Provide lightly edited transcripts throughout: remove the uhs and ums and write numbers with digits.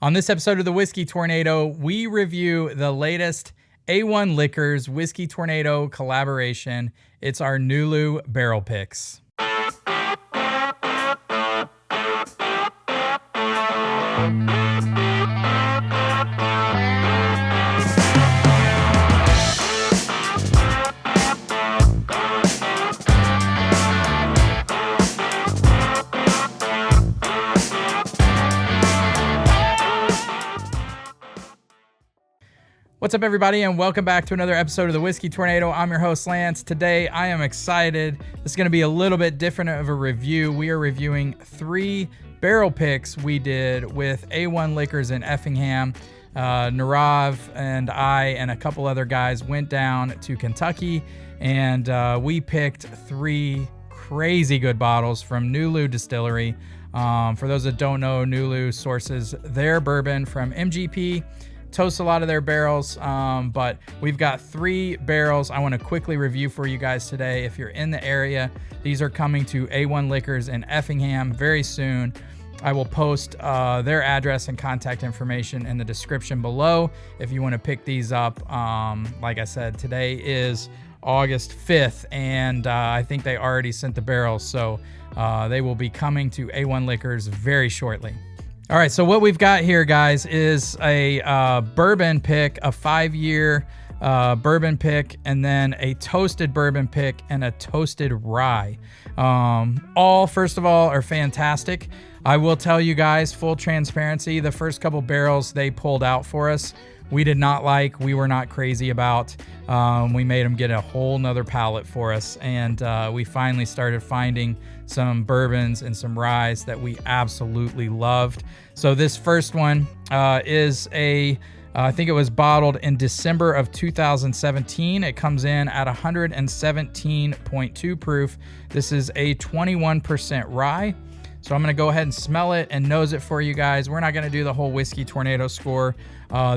On this episode of the Whiskey Tornado, we review the latest A1 Liquors Whiskey Tornado collaboration. It's our Nulu Barrel Picks. What's up, everybody, and welcome back to another episode of the Whiskey Tornado. I'm your host, Lance. Today, I am excited. This is going to be a little bit different of a review. We are reviewing 3 barrel picks we did with A1 Liquors in Effingham. Narav and I and a couple other guys went down to Kentucky, and we picked 3 crazy good bottles from Nulu Distillery. For those that don't know, Nulu sources their bourbon from MGP. Toast a lot of their barrels, but we've got 3 barrels I want to quickly review for you guys today. If you're in the area, these are coming to A1 Liquors in Effingham very soon. I will post their address and contact information in the description below if you want to pick these up. Like I said, today is August 5th, and I think they already sent the barrels, so they will be coming to A1 Liquors very shortly. All right, so what we've got here, guys, is a bourbon pick, a 5-year bourbon pick, and then a toasted bourbon pick and a toasted rye. All, first of all, are fantastic. I will tell you guys, full transparency, the first couple barrels they pulled out for us, we did not like, we were not crazy about. We made them get a whole nother palate for us, and we finally started finding some bourbons and some ryes that we absolutely loved. So this first one is I think it was bottled in December of 2017. It comes in at 117.2 proof. This is a 21% rye. So I'm going to go ahead and smell it and nose it for you guys. We're not going to do the whole Whiskey Tornado score.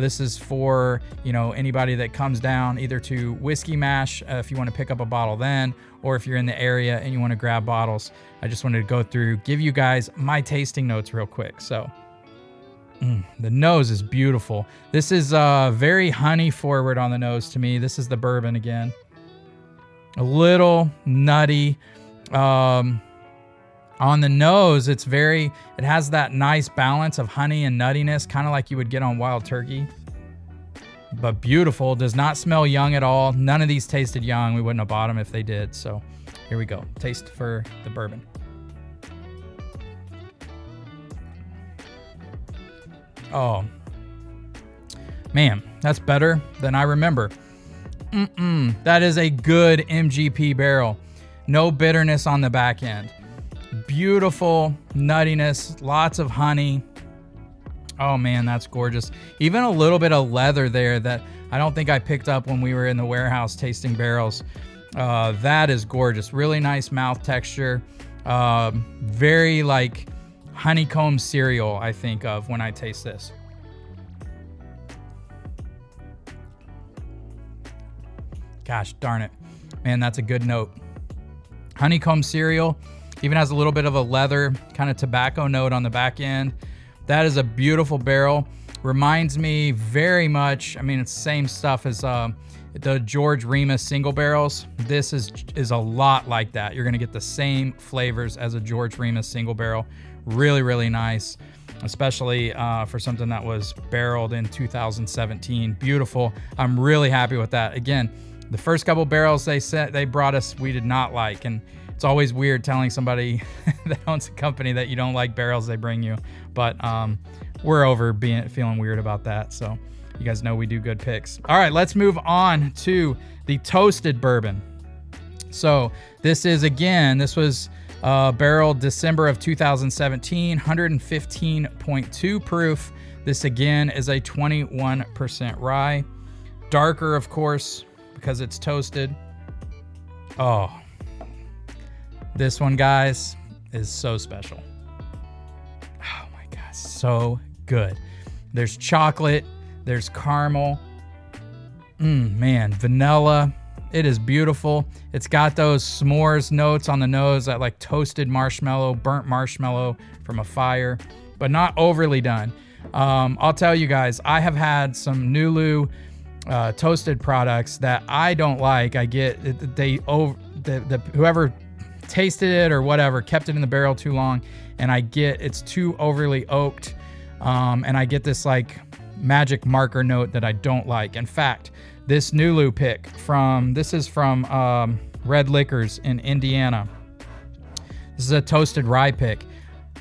This is for, anybody that comes down either to Whiskey Mash, if you want to pick up a bottle then, or if you're in the area and you want to grab bottles. I just wanted to go through, give you guys my tasting notes real quick. So the nose is beautiful. This is very honey forward on the nose to me. This is the bourbon again. A little nutty. On the nose, it has that nice balance of honey and nuttiness, kind of like you would get on wild turkey. But beautiful, does not smell young at all. None of these tasted young. We wouldn't have bought them if they did. So here we go. Taste for the bourbon. Oh, man, that's better than I remember. That is a good MGP barrel. No bitterness on the back end. Beautiful nuttiness, lots of honey. Oh man, that's gorgeous. Even a little bit of leather there that I don't think I picked up when we were in the warehouse tasting barrels. That is gorgeous. Really nice mouth texture. Very like honeycomb cereal, I think of when I taste this. Gosh darn it. Man, that's a good note. Honeycomb cereal. Even has a little bit of a leather kind of tobacco note on the back end. That is a beautiful barrel. Reminds me very much, it's the same stuff as the George Remus single barrels. This is a lot like that. You're gonna get the same flavors as a George Remus single barrel. Really, really nice, especially for something that was barreled in 2017. Beautiful. I'm really happy with that. Again, the first couple barrels they brought us, we did not like, and it's always weird telling somebody that owns a company that you don't like barrels they bring you, but we're over feeling weird about that. So you guys know we do good picks. All right, let's move on to the toasted bourbon. So this was barreled December of 2017, 115.2 proof. This again is a 21% rye. Darker, of course, because it's toasted. Oh, this one, guys, is so special. Oh my gosh, so good. There's chocolate, there's caramel, man, vanilla. It is beautiful. It's got those s'mores notes on the nose, that like toasted marshmallow, burnt marshmallow from a fire, but not overly done. I'll tell you guys, I have had some Nulu toasted products that I don't like. I get whoever tasted it or whatever kept it in the barrel too long, and I get it's too overly oaked, and I get this like magic marker note that I don't like. In fact, this Nulu pick this is from Red Liquors in Indiana. This is a toasted rye pick.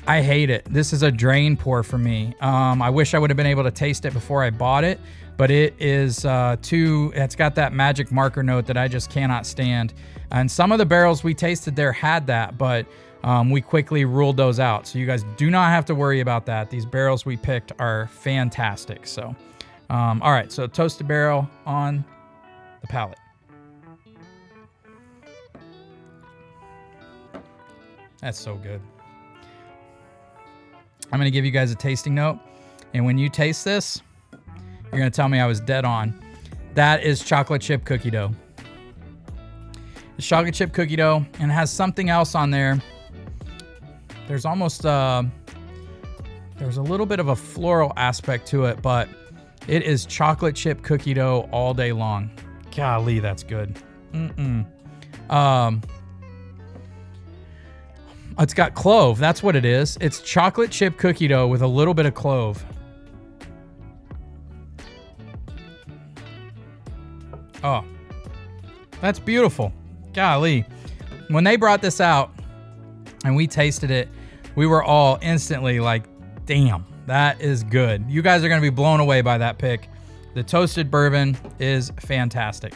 I hate it. This is a drain pour for me. I wish I would have been able to taste it before I bought it, but it is it's got that magic marker note that I just cannot stand. And some of the barrels we tasted there had that, but we quickly ruled those out. So you guys do not have to worry about that. These barrels we picked are fantastic. So, all right, so toasted barrel on the palate. That's so good. I'm going to give you guys a tasting note. And when you taste this, you're going to tell me I was dead on. That is chocolate chip cookie dough. It's chocolate chip cookie dough, and it has something else on there. There's almost there's a little bit of a floral aspect to it, but it is chocolate chip cookie dough all day long. Golly, that's good. It's got clove. That's what it is. It's chocolate chip cookie dough with a little bit of clove. Oh, that's beautiful. Golly. When they brought this out and we tasted it, we were all instantly like, damn, that is good. You guys are going to be blown away by that pick. The toasted bourbon is fantastic.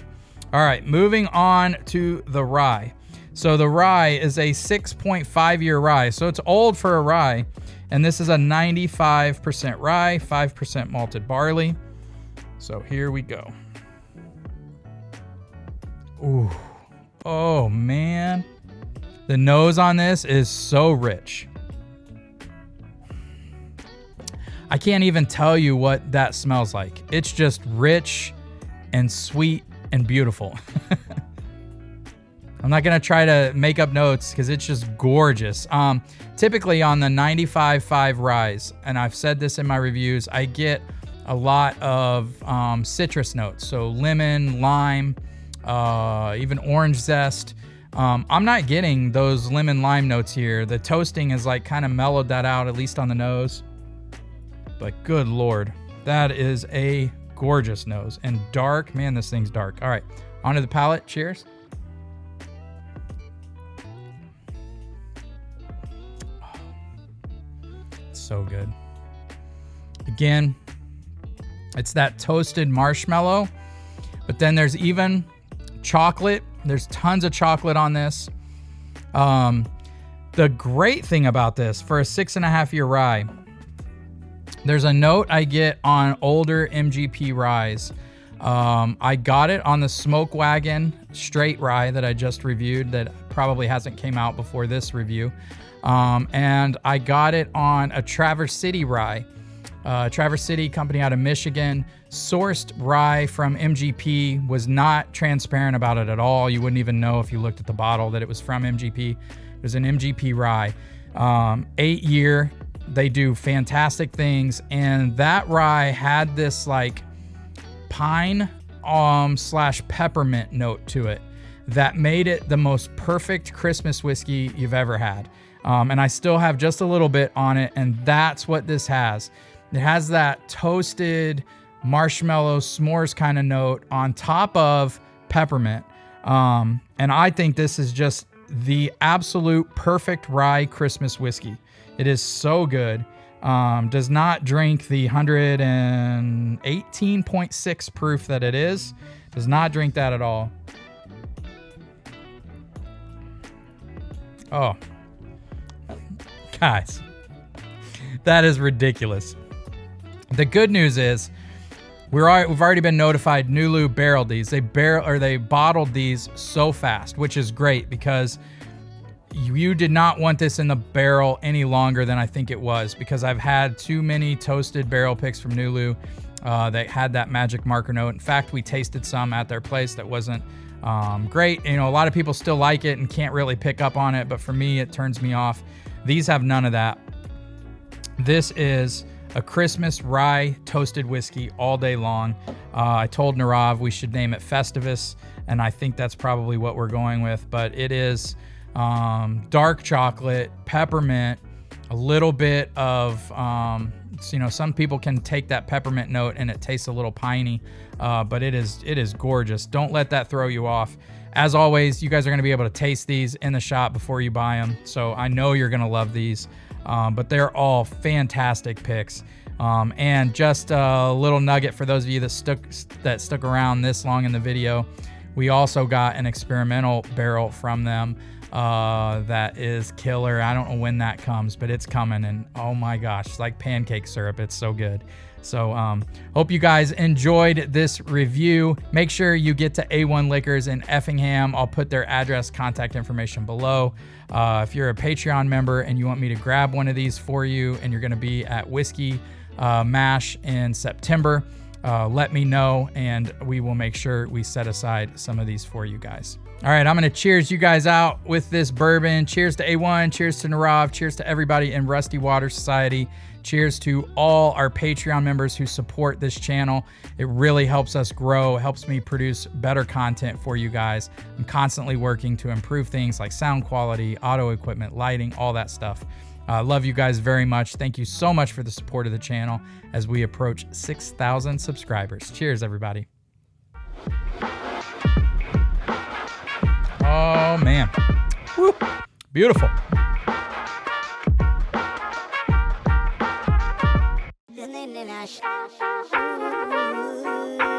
All right, moving on to the rye. So the rye is a 6.5 year rye. So it's old for a rye. And this is a 95% rye, 5% malted barley. So here we go. Ooh. Oh, man. The nose on this is so rich. I can't even tell you what that smells like. It's just rich and sweet and beautiful. I'm not going to try to make up notes because it's just gorgeous. Typically on the 95.5 ryes, and I've said this in my reviews, I get a lot of citrus notes. So lemon, lime, even orange zest. I'm not getting those lemon lime notes here. The toasting has like kind of mellowed that out, at least on the nose. But good Lord, that is a gorgeous nose. And dark, man, this thing's dark. All right, onto the palate. Cheers. So good. Again, it's that toasted marshmallow, but then there's even chocolate. There's tons of chocolate on this. The great thing about this, for a 6.5 year rye, there's a note I get on older MGP ryes. I got it on the Smoke Wagon straight rye that I just reviewed that probably hasn't came out before this review. And I got it on a Traverse City rye. Traverse City company out of Michigan, sourced rye from MGP, was not transparent about it at all. You wouldn't even know if you looked at the bottle that it was from MGP. It was an MGP rye. 8 year, they do fantastic things. And that rye had this like pine / peppermint note to it that made it the most perfect Christmas whiskey you've ever had. And I still have just a little bit on it, and that's what this has. It has that toasted marshmallow s'mores kind of note on top of peppermint. And I think this is just the absolute perfect rye Christmas whiskey. It is so good. Does not drink the 118.6 proof that it is. Does not drink that at all. Oh, guys, that is ridiculous. The good news is we've already been notified Nulu barreled these. They bottled these so fast, which is great because you did not want this in the barrel any longer than I think it was, because I've had too many toasted barrel picks from Nulu that had that magic marker note. In fact, we tasted some at their place that wasn't great. You know, a lot of people still like it and can't really pick up on it, but for me, it turns me off. These have none of that. This is a Christmas rye toasted whiskey all day long. I told Narav we should name it Festivus, and I think that's probably what we're going with. But it is dark chocolate, peppermint, a little bit of, some people can take that peppermint note and it tastes a little piney, but it is gorgeous. Don't let that throw you off. As always, you guys are going to be able to taste these in the shop before you buy them, so I know you're going to love these. But they're all fantastic picks. And just a little nugget for those of you that stuck around this long in the video. We also got an experimental barrel from them that is killer. I don't know when that comes, but it's coming, and oh my gosh, it's like pancake syrup. It's so good. So hope you guys enjoyed this review. Make sure you get to A1 Liquors in Effingham. I'll put their address, contact information below. If you're a Patreon member and you want me to grab one of these for you, and you're going to be at Whiskey Mash in September, let me know, and we will make sure we set aside some of these for you guys. All right, I'm going to cheers you guys out with this bourbon. Cheers to A1, cheers to Narav, cheers to everybody in Rusty Water Society. Cheers to all our Patreon members who support this channel. It really helps us grow, helps me produce better content for you guys. I'm constantly working to improve things like sound quality, auto equipment, lighting, all that stuff. Love you guys very much. Thank you so much for the support of the channel as we approach 6,000 subscribers. Cheers, everybody. Oh, man. Woo. Beautiful. Ooh.